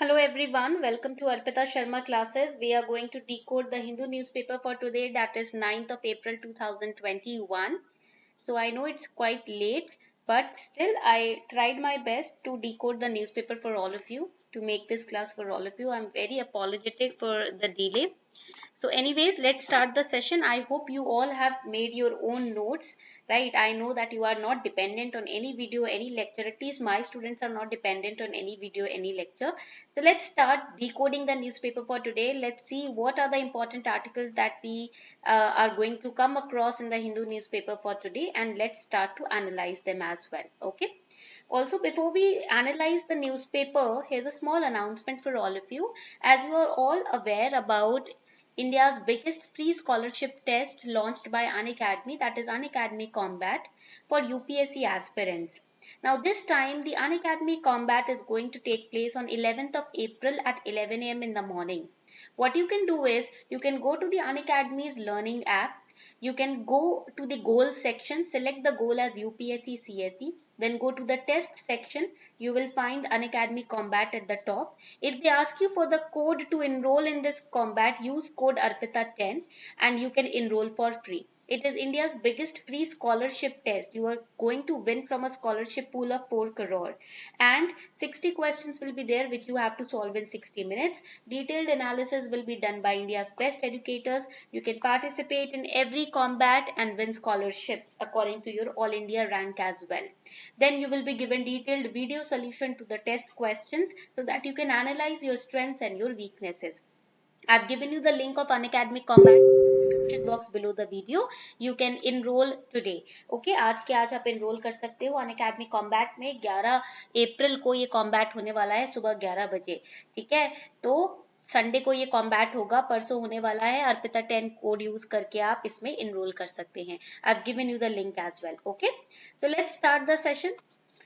Hello everyone, welcome to Arpita Sharma classes. We are going to decode the Hindu newspaper for today, that is 9th of April 2021. So I know it's quite late, but still I tried my best to decode the newspaper for all of you, to make this class for all of you. I'm very apologetic for the delay. So anyways, let's start the session. I hope you all have made your own notes, right? I know that you are not dependent on any video, any lecture. At least my students are not dependent on any video, any lecture. So let's start decoding the newspaper for today. Let's see what are the important articles that we are going to come across in the Hindu newspaper for today, and let's start to analyze them as well. Okay. Also, before we analyze the newspaper, here's a small announcement for all of you. As you are all aware about India's biggest free scholarship test launched by Unacademy, that is Unacademy Combat, for UPSC aspirants. Now, this time the Unacademy Combat is going to take place on 11th of April at 11 a.m. in the morning. What you can do is you can go to the Unacademy's learning app. You can go to the goal section, select the goal as UPSC CSE, then go to the test section. You will find Unacademy Combat at the top. If they ask you for the code to enroll in this combat, use code ARPITA10 and you can enroll for free. It is India's biggest free scholarship test. You are going to win from a scholarship pool of 4 crore. And 60 questions will be there which you have to solve in 60 minutes. Detailed analysis will be done by India's best educators. You can participate in every combat and win scholarships according to your All India rank as well. Then you will be given detailed video solution to the test questions so that you can analyze your strengths and your weaknesses. I've given you the link of Unacademy Combat description box below the video. You can enroll today. Okay, आज के आज आप enroll कर सकते हो Unacademy Combat में. 11 अप्रैल को ये combat होने वाला है सुबह 11 बजे. ठीक है, तो संडे को ये कॉम्बैट होगा, परसों होने वाला है. अर्पिता 10 कोड यूज करके आप इसमें इनरोल कर सकते हैं. I have given you the link as well. Okay, so let's start the session.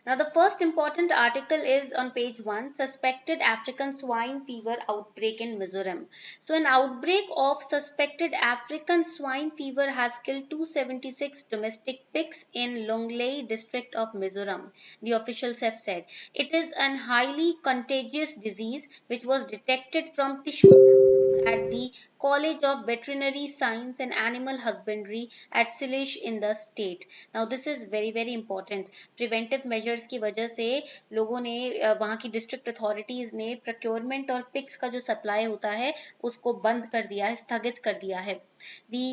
Now, the first important article is on page 1, suspected African swine fever outbreak in Mizoram. So, an outbreak of suspected African swine fever has killed 276 domestic pigs in Longlei district of Mizoram, the officials have said. It is an highly contagious disease which was detected from tissue at the College of Veterinary Science and Animal Husbandry at Silish in the state. Now this is very important. Preventive measures की वजह से लोगों ने वहाँ की district authorities ने procurement और pigs का जो सप्लाई होता है उसको बंद कर दिया है, स्थगित कर दिया है. The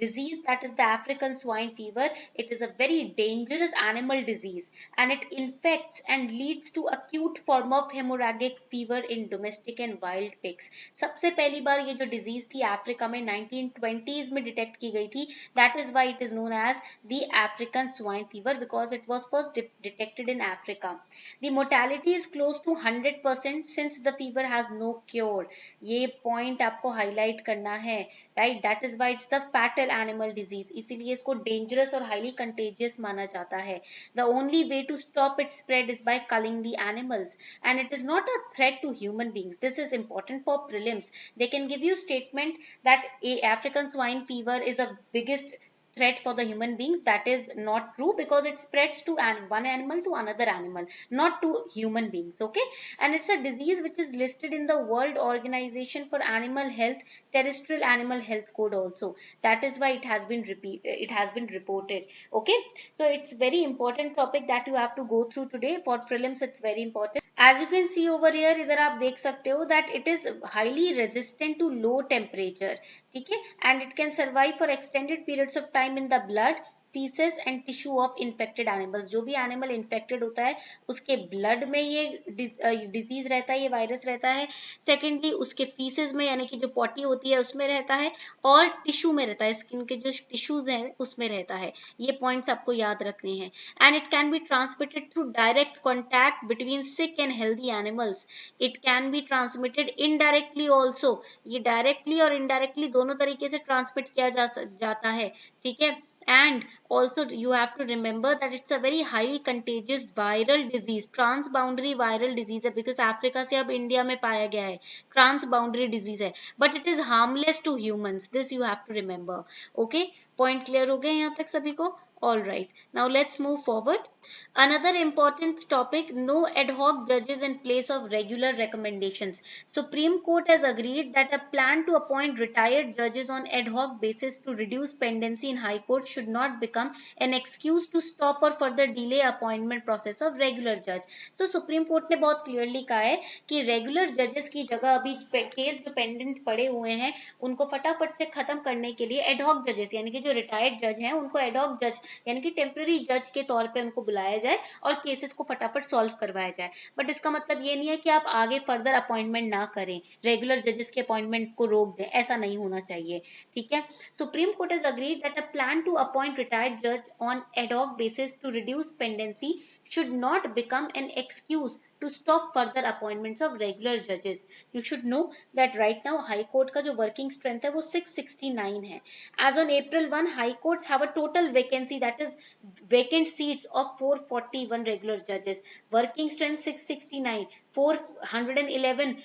disease that is the African swine fever, it is a very dangerous animal disease and it infects and leads to acute form of hemorrhagic fever in domestic and wild pigs. सबसे पहली बार ये जो disease थी Africa में 1920s में detect की गई थी. That is why it is known as the African swine fever because it was first detected in Africa. The mortality is close to 100% since the fever has no cure. ये point आपको highlight करना है, right? That is why it's the fatal animal disease, इसीलिए इसको dangerous और highly contagious माना जाता है. The only way to stop it spread is by culling the animals and it is not a threat to human beings. This is important for prelims. They can give you statement that African swine fever is a biggest threat for the human beings. That is not true because it spreads to one animal to another animal, not to human beings. Okay, and it's a disease which is listed in the World Organization for Animal Health terrestrial animal health code also. That is why it has been reported. Okay, so it's very important topic that you have to go through today. For prelims it's very important. As you can see over here, इधर आप देख सकते हो that it is highly resistant to low temperature. ठीक है, and it can survive for extended periods of time in the blood, faeces and tissue of infected animals. जो भी animal infected होता है उसके ब्लड में ये डिजीज रहता है, ये वायरस रहता है. सेकेंडली उसके फीसेस में यानी कि जो पॉटी होती है उसमें रहता है और टिश्यू में रहता है, स्किन के जो टिश्यूज हैं उसमें रहता है. ये पॉइंट्स आपको याद रखने हैं. And it can be transmitted through direct contact between sick and healthy animals. It can be transmitted indirectly also. ये डायरेक्टली और इनडायरेक्टली दोनों तरीके से ट्रांसमिट किया जाता है. ठीक है, and also you have to remember that it's a very highly contagious viral disease, transboundary viral disease है because अफ्रीका से अब इंडिया में पाया गया है. transboundary disease है but it is harmless to humans. This you have to remember. Okay, point clear हो गए यहाँ तक सभी को? All right, now let's move forward. Another important topic, no ad hoc judges in place of regular recommendations. Supreme Court has agreed that a plan to appoint retired judges on ad hoc basis to reduce pendency in High Court should not become an excuse to stop or further delay appointment process of regular judge. So Supreme Court ने बहुत clearly कहा है कि regular judges की जगह अभी case जो pendant पड़े हुए हैं उनको फटाफट से खत्म करने के लिए ad hoc judges यानी कि जो रिटायर्ड जज हैं उनको ad hoc जज यानी कि टेम्पररी जज के तौर पे उनको बुलाया जाए और केसेस को फटाफट सॉल्व करवाया जाए. बट इसका मतलब ये नहीं है कि आप आगे फर्दर अपॉइंटमेंट ना करें, रेगुलर जजेस के अपॉइंटमेंट को रोक दें, ऐसा नहीं होना चाहिए. ठीक है. Supreme Court has agreed that a plan to appoint retired जज on ad hoc basis to reduce pendency should not become an excuse to stop further appointments of regular judges. You should know that right now High Court का जो working strength है वो 669 है. As on April 1, High Courts have a total vacancy, that is vacant seats of 441 regular judges. Working strength 669, 411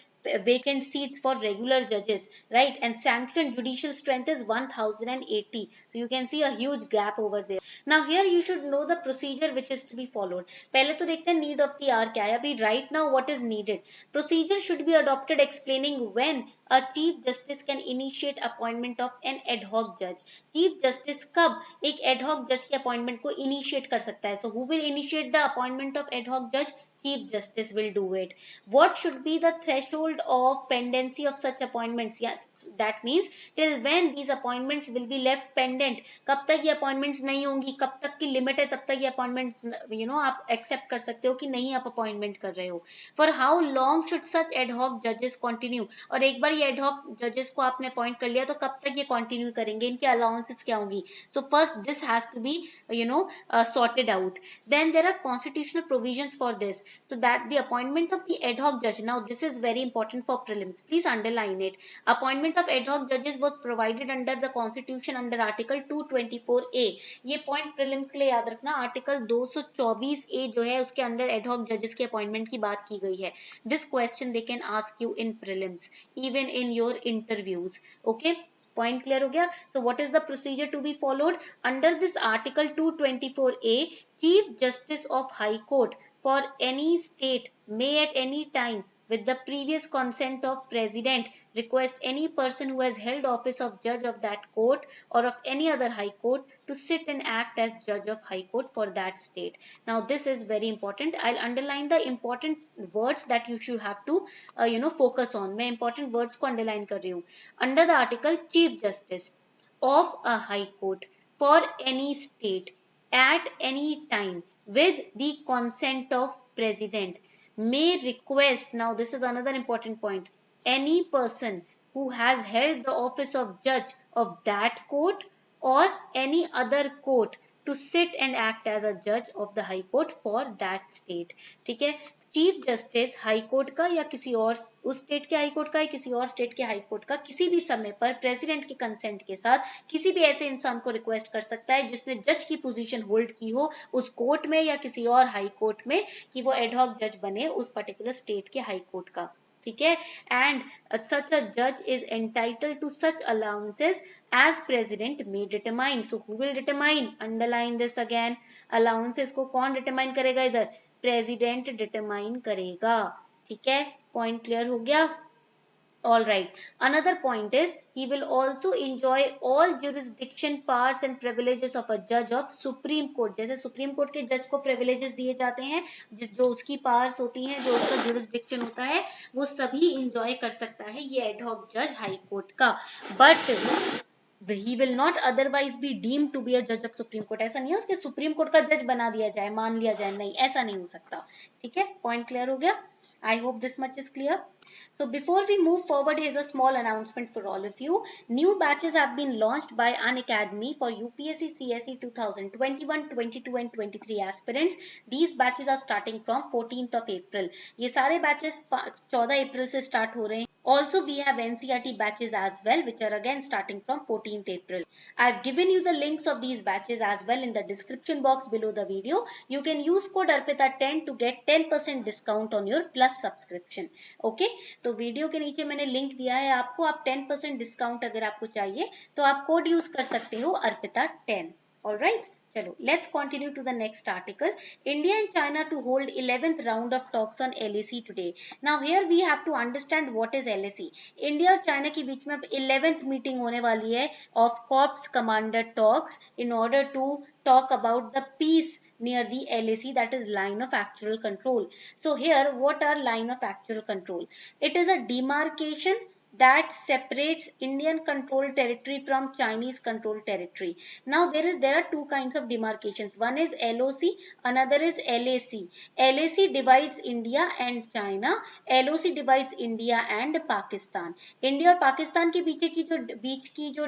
vacant seats for regular judges, right? And sanctioned judicial strength is 1080. So you can see a huge gap over there. Now here you should know the procedure which is to be followed. पहले तो देखते हैं need of the hour क्या है. अभी right now what is needed? Procedure should be adopted explaining when a chief justice can initiate appointment of an ad hoc judge. Chief justice कब एक ad hoc judge के appointment को initiate कर सकता है? So who will initiate the appointment of ad hoc judge? Chief Justice will do it. What should be the threshold of pendency of such appointments? Yeah, that means till when these appointments will be left pendent. कब तक ये appointments नहीं होंगी, कब तक की limit है, तब तक ये appointments आप accept कर सकते हो कि नहीं आप appointment कर रहे हो. For how long should such ad hoc judges continue? और एक बार ये ad hoc judges को आपने appoint कर लिया तो कब तक ये continue करेंगे, इनके allowances क्या होंगी? So first this has to be sorted out. Then there are constitutional provisions for this. So that the appointment of the ad hoc judge, now this is very important for prelims, please underline it. Appointment of ad hoc judges was provided under the constitution under article 224A. ये point prelims के लिए याद रखना, article 224A जो है उसके अंदर ad hoc judges के appointment की बात की गई है. This question they can ask you in prelims, even in your interviews. Okay. Point clear हो गया. So what is the procedure to be followed? Under this article 224A, Chief Justice of High Court for any state may at any time with the previous consent of president request any person who has held office of judge of that court or of any other high court to sit and act as judge of high court for that state. Now this is very important. I'll underline the important words that you should have to focus on. मैं important words को underline कर रही हूँ. Under the article, Chief Justice of a high court for any state at any time with the consent of president may request, now this is another important point, any person who has held the office of judge of that court or any other court to sit and act as a judge of the high court for that state. ठीक है. Chief justice high court का या किसी और उस state के high court का या किसी और स्टेट के हाई कोर्ट का किसी भी समय पर प्रेसिडेंट के कंसेंट के साथ किसी भी ऐसे इंसान को रिक्वेस्ट कर सकता है जिसने जज की पोजीशन होल्ड की हो उस कोर्ट में या किसी और हाई कोर्ट में कि वो एड हॉक जज बने उस पर्टिकुलर स्टेट के हाई कोर्ट का. ठीक है. And such a judge is entitled to such allowances as president may determine. So who will determine? Underline this again. Allowances को कौन determine करेगा इधर? प्रेसिडेंट डिटरमाइन करेगा. ठीक है. पॉइंट क्लियर हो गया. All right. Another point is he will also enjoy all jurisdiction powers and privileges of a judge of Supreme Court. जैसे सुप्रीम कोर्ट के जज को privileges दिए जाते हैं जो उसकी powers होती हैं जो उसका jurisdiction होता है वो सभी enjoy कर सकता है ये ad hoc judge high court का. But he will not otherwise be deemed to be a judge of Supreme Court. ऐसा नहीं है उसके सुप्रीम कोर्ट का जज बना दिया जाए मान लिया जाए, नहीं ऐसा नहीं हो सकता. ठीक है. पॉइंट क्लियर हो गया. I hope this much is clear. So before we move forward, here's a small announcement for all of you. New batches have been launched by Unacademy for UPSC CSE 2021, 22 and 23 aspirants. These batches are starting from 14th of April. ये सारे batches 14 अप्रैल से start हो रहे हैं. Also, we have NCERT batches as well, which are again starting from 14th April. I've given you the links of these batches as well in the description box below the video. You can use code ARPITA10 to get 10% discount on your plus subscription. Okay? तो video के नीचे मैंने link दिया है आपको. आप 10% discount अगर आपको चाहिए तो आप कोड यूज कर सकते हो ARPITA10. Alright? Chalo, let's continue to the next article. India and China to hold 11th round of talks on LAC today. Now here we have to understand what is LAC. India और China के बीच में अब 11th meeting होने वाली है of Corps Commander talks in order to talk about the peace near the LAC, that is line of actual control. So here what are line of actual control? It is a demarcation that separates Indian controlled territory from Chinese controlled territory. Now there are two kinds of demarcations. One is LOC, another is LAC. LAC divides India and China. LOC divides India and Pakistan. India और पाकिस्तान के बीच की जो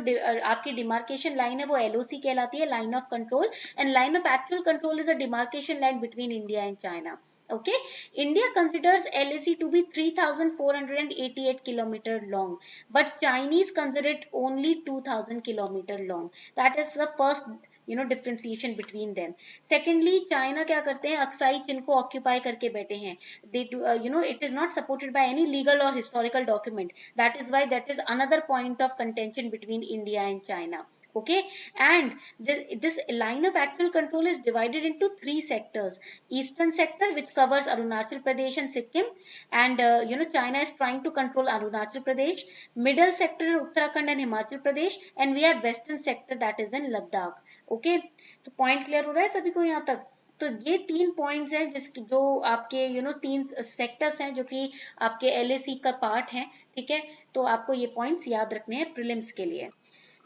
आपकी demarcation line है वो LOC कहलाती है, line of control, and line of actual control is a demarcation line between India and China. Okay, India considers LAC to be 3,488 kilometer long, but Chinese consider it only 2,000 kilometer long. That is the first differentiation between them. Secondly, China क्या करते हैं, Aksai चीन को occupy करके बैठे हैं. They do, it is not supported by any legal or historical document. That is why that is another point of contention between India and China. Okay, and this line of actual control is divided into three sectors. Eastern sector, which covers Arunachal Pradesh and Sikkim, and China is trying to control Arunachal Pradesh. Middle sector in Uttarakhand and Himachal Pradesh, and we have western sector that is in Ladakh. Okay, तो point clear हो रहा है सभी को यहाँ तक? तो ये तीन पॉइंट्स हैं जिसकी जो आपके तीन सेक्टर्स हैं जो कि आपके LAC का पार्ट है. ठीक है, तो आपको ये पॉइंट्स याद रखने हैं प्रीलिम्स के लिए.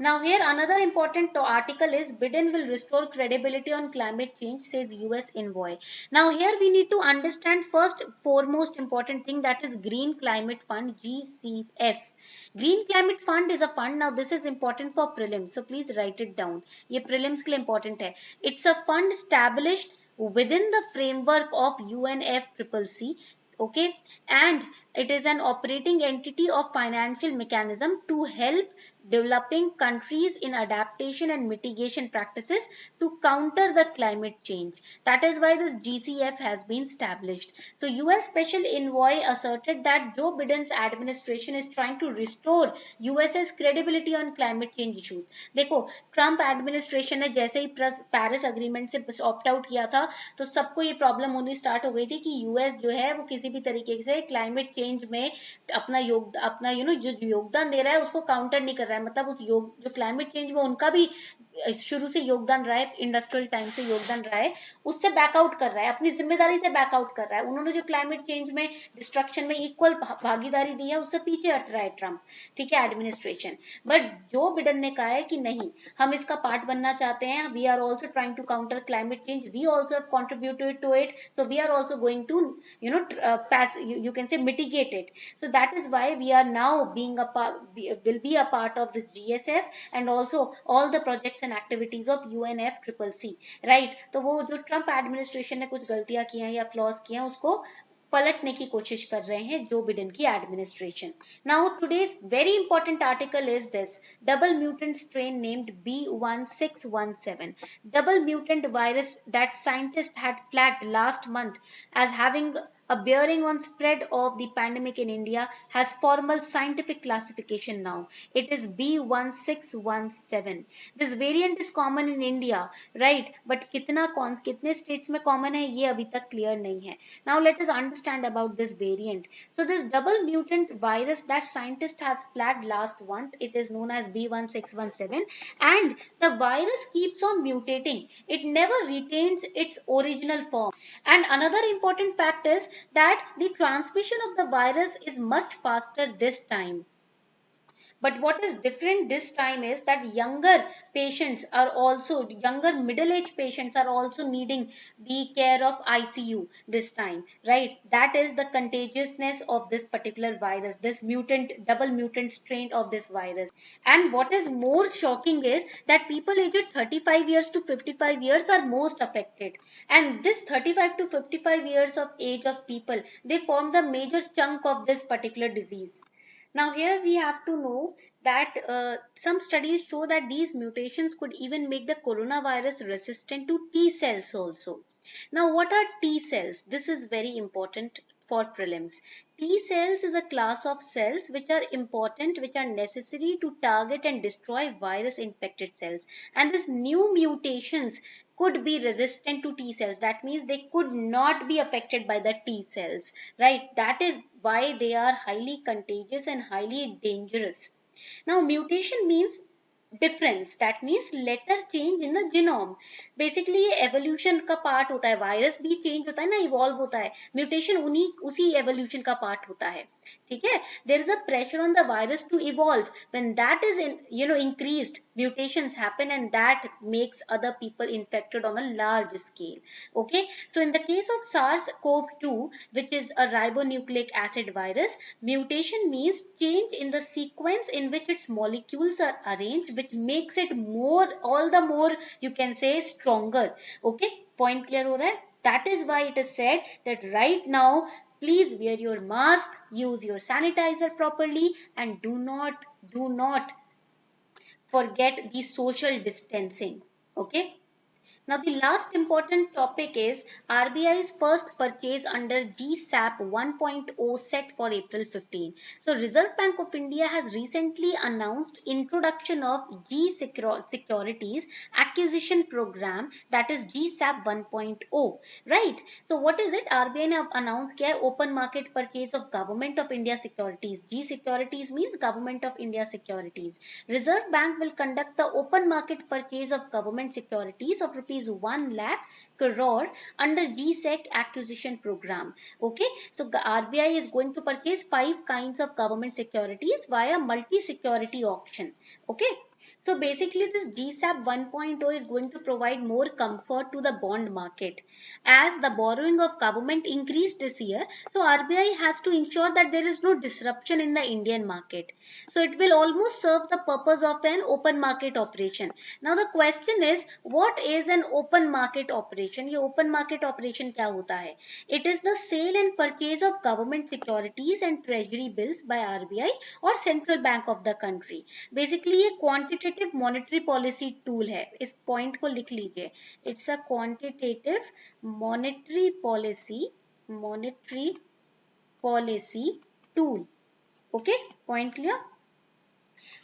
Now here another important article is Biden will restore credibility on climate change, says US envoy. Now here we need to understand first foremost important thing, that is Green Climate Fund, GCF. Green Climate Fund is a fund. Now this is important for prelims, so please write it down. ये prelims के लिए important है. It's a fund established within the framework of UNFCCC. Okay, and it is an operating entity of financial mechanism to help developing countries in adaptation and mitigation practices to counter the climate change. That is why this GCF has been established. So US Special Envoy asserted that Joe Biden's administration is trying to restore US's credibility on climate change issues. देखो, Trump administration ने जैसे ही Paris agreement से opt out किया था तो सबको ये problem होनी स्टार्ट हो गई थी कि यूएस जो है वो किसी भी तरीके से क्लाइमेट चेंज में अपना जो योगदान दे रहा है उसको काउंटर नहीं कर रहा है. मतलब उस जो क्लाइमेट चेंज में उनका भी शुरू से योगदान रहा है, इंडस्ट्रियल टाइम से योगदान रहा है, उससे बैकआउट कर रहा है, अपनी जिम्मेदारी से बैकआउट कर रहा है. उन्होंने जो क्लाइमेट चेंज में डिस्ट्रक्शन में इक्वल भागीदारी दी है उससे पीछे हट रहा है ट्रम्प. ठीक है, एडमिनिस्ट्रेशन. बट जो बिडेन ने कहा है कि नहीं, हम इसका पार्ट बनना चाहते हैं. We are also trying to counter climate change, we also have contributed to it, so we are also going to pass, you can say, mitigate it. So that is why we are now will be a part of this GSF and also all the projects and activities of UNFCCC, right? तो वो जो Trump administration ने कुछ गलतियां की हैं या flaws किए हैं उसको पलटने की कोशिश कर रहे हैं जो बिडेन की administration. Now today's very important article is this, double mutant strain named B1617. Double mutant virus that scientist had flagged last month as having a bearing on spread of the pandemic in India has formal scientific classification now. It is B1617. This variant is common in India, right? But कितने states में common है ये अभी तक clear नहीं है. Now let us understand about this variant. So this double mutant virus that scientist has flagged last month, it is known as B1617, and the virus keeps on mutating. It never retains its original form. And another important fact is that the transmission of the virus is much faster this time. But what is different this time is that younger middle-aged patients are also needing the care of ICU this time, right? That is the contagiousness of this particular virus, this double mutant strain of this virus. And what is more shocking is that people aged 35 years to 55 years are most affected. And this 35 to 55 years of age of people, they form the major chunk of this particular disease. Now here we have to know that some studies show that these mutations could even make the coronavirus resistant to T cells also. Now what are T cells? This is very important for prelims. T cells is a class of cells which are important, which are necessary to target and destroy virus infected cells. And these new mutations could be resistant to T cells. That means they could not be affected by the T cells, right? That is why they are highly contagious and highly dangerous. Now, mutation means difference. That means letter change in the genome. Basically ये evolution का part होता है. Virus भी change होता है ना, evolve होता है. Mutation उसी evolution का part होता है. ठीक है? There is a pressure on the virus to evolve. When that is increased, mutations happen, and that makes other people infected on a large scale. Okay? So in the case of SARS-CoV-2, which is a ribonucleic acid virus, mutation means change in the sequence in which its molecules are arranged, which makes it all the more, you can say, stronger. Okay? Point clear ho raha hai? That is why it is said that right now, please wear your mask, use your sanitizer properly, and do not forget the social distancing. Okay? Now the last important topic is RBI's first purchase under GSAP 1.0 set for April 15. So Reserve Bank of India has recently announced introduction of G Securities Acquisition Program, that is GSAP 1.0, right? So what is it? RBI ने announced किया है open market purchase of Government of India securities. G Securities means Government of India securities. Reserve Bank will conduct the open market purchase of government securities of rupees 1 lakh crore under GSEC acquisition program. Okay, so the RBI is going to purchase 5 kinds of government securities via multi-security auction. Okay, so basically this GSAP 1.0 is going to provide more comfort to the bond market. As the borrowing of government increased this year, so RBI has to ensure that there is no disruption in the Indian market. So it will almost serve the purpose of an open market operation. Now the question is, what is an open market operation? ये open market operation क्या होता है? It is the sale and purchase of government securities and treasury bills by RBI or central bank of the country. Basically ये quantitative monetary policy tool है. इस point को लिख लीजिए. It's a quantitative monetary policy tool. Okay, point clear?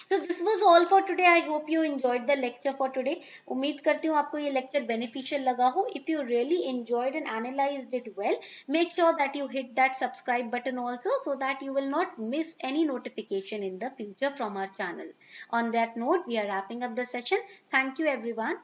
So this was all for today. I hope you enjoyed the lecture for today. उम्मीद करती हूँ आपको ये lecture beneficial लगा हो. If you really enjoyed and analyzed it well, make sure that you hit that subscribe button also, so that you will not miss any notification in the future from our channel. On that note, we are wrapping up the session. Thank you everyone.